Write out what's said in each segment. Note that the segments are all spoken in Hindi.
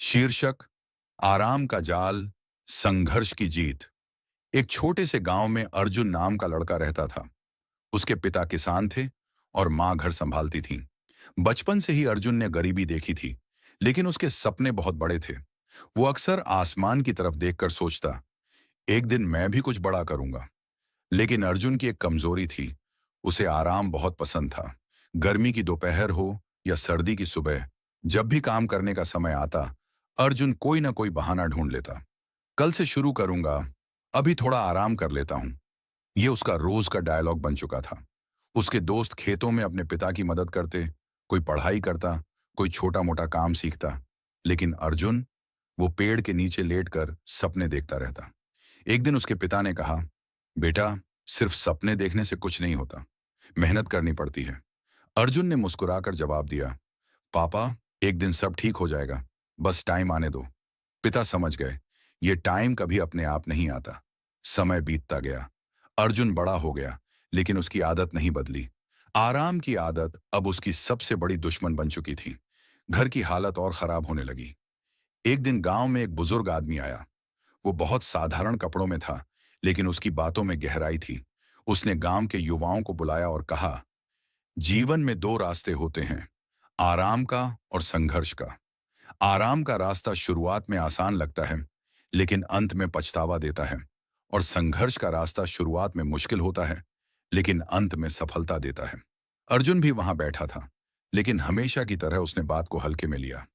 शीर्षक आराम का जाल, संघर्ष की जीत। एक छोटे से गांव में अर्जुन नाम का लड़का रहता था। उसके पिता किसान थे और मां घर संभालती थीं। बचपन से ही अर्जुन ने गरीबी देखी थी, लेकिन उसके सपने बहुत बड़े थे। वो अक्सर आसमान की तरफ देखकर सोचता, एक दिन मैं भी कुछ बड़ा करूंगा। लेकिन अर्जुन की एक कमजोरी थी, उसे आराम बहुत पसंद था। गर्मी की दोपहर हो या सर्दी की सुबह, जब भी काम करने का समय आता, अर्जुन कोई ना कोई बहाना ढूंढ लेता। कल से शुरू करूंगा, अभी थोड़ा आराम कर लेता हूं। यह उसका रोज का डायलॉग बन चुका था। उसके दोस्त खेतों में अपने पिता की मदद करते, कोई पढ़ाई करता, कोई छोटा मोटा काम सीखता। लेकिन अर्जुन, वो पेड़ के नीचे लेटकर सपने देखता रहता। एक दिन उसके पिता ने कहा, बेटा, सिर्फ सपने देखने से कुछ नहीं होता, मेहनत करनी पड़ती है। अर्जुन ने मुस्कुराकर जवाब दिया, पापा, एक दिन सब ठीक हो जाएगा, बस टाइम आने दो। पिता समझ गए, ये टाइम कभी अपने आप नहीं आता। समय बीतता गया। अर्जुन बड़ा हो गया, लेकिन उसकी आदत नहीं बदली। आराम की आदत अब उसकी सबसे बड़ी दुश्मन बन चुकी थी। घर की हालत और खराब होने लगी। एक दिन गांव में एक बुजुर्ग आदमी आया। वो बहुत साधारण कपड़ों में था, लेकिन उसकी बातों में गहराई थी। उसने गांव के युवाओं को बुलाया और कहा, जीवन में दो रास्ते होते हैं, आराम का और संघर्ष का। आराम का रास्ता शुरुआत में आसान लगता है, लेकिन अंत में पछतावा देता है। और संघर्ष का रास्ता शुरुआत में मुश्किल होता है, लेकिन अंत में सफलता देता है। अर्जुन भी वहां बैठा था, लेकिन हमेशा की तरह उसने बात को हल्के में लिया।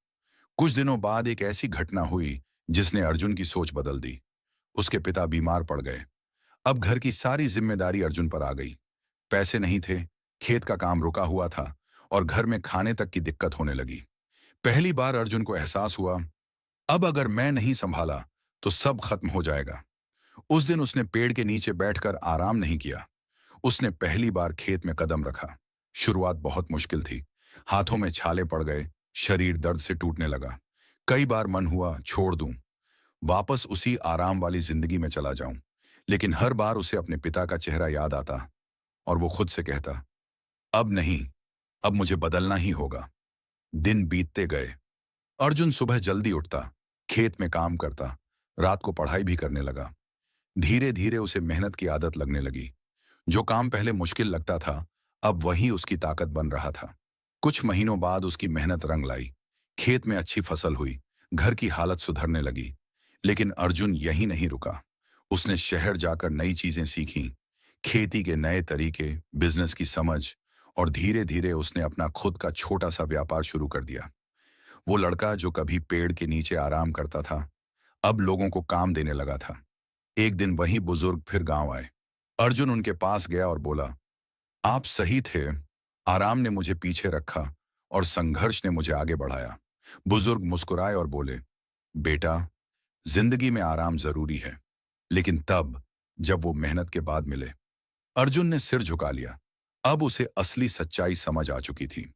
कुछ दिनों बाद एक ऐसी घटना हुई जिसने अर्जुन की सोच बदल दी। उसके पिता बीमार पड़ गए। अब घर की सारी जिम्मेदारी अर्जुन पर आ गई। पैसे नहीं थे, खेत का काम रुका हुआ था और घर में खाने तक की दिक्कत होने लगी। पहली बार अर्जुन को एहसास हुआ, अब अगर मैं नहीं संभाला तो सब खत्म हो जाएगा। उस दिन उसने पेड़ के नीचे बैठकर आराम नहीं किया। उसने पहली बार खेत में कदम रखा। शुरुआत बहुत मुश्किल थी। हाथों में छाले पड़ गए, शरीर दर्द से टूटने लगा। कई बार मन हुआ छोड़ दूं, वापस उसी आराम वाली जिंदगी में चला जाऊं। लेकिन हर बार उसे अपने पिता का चेहरा याद आता और वो खुद से कहता, अब नहीं, अब मुझे बदलना ही होगा। दिन बीतते गए। अर्जुन सुबह जल्दी उठता, खेत में काम करता, रात को पढ़ाई भी करने लगा। धीरे धीरे उसे मेहनत की आदत लगने लगी। जो काम पहले मुश्किल लगता था, अब वही उसकी ताकत बन रहा था। कुछ महीनों बाद उसकी मेहनत रंग लाई। खेत में अच्छी फसल हुई, घर की हालत सुधरने लगी। लेकिन अर्जुन यहीं नहीं रुका। उसने शहर जाकर नई चीजें सीखीं, खेती के नए तरीके, बिजनेस की समझ, और धीरे धीरे उसने अपना खुद का छोटा सा व्यापार शुरू कर दिया। वो लड़का जो कभी पेड़ के नीचे आराम करता था, अब लोगों को काम देने लगा था। एक दिन वही बुजुर्ग फिर गांव आए। अर्जुन उनके पास गया और बोला, आप सही थे, आराम ने मुझे पीछे रखा और संघर्ष ने मुझे आगे बढ़ाया। बुजुर्ग मुस्कुराए और बोले, बेटा, जिंदगी में आराम जरूरी है, लेकिन तब जब वो मेहनत के बाद मिले। अर्जुन ने सिर झुका लिया। अब उसे असली सच्चाई समझ आ चुकी थी।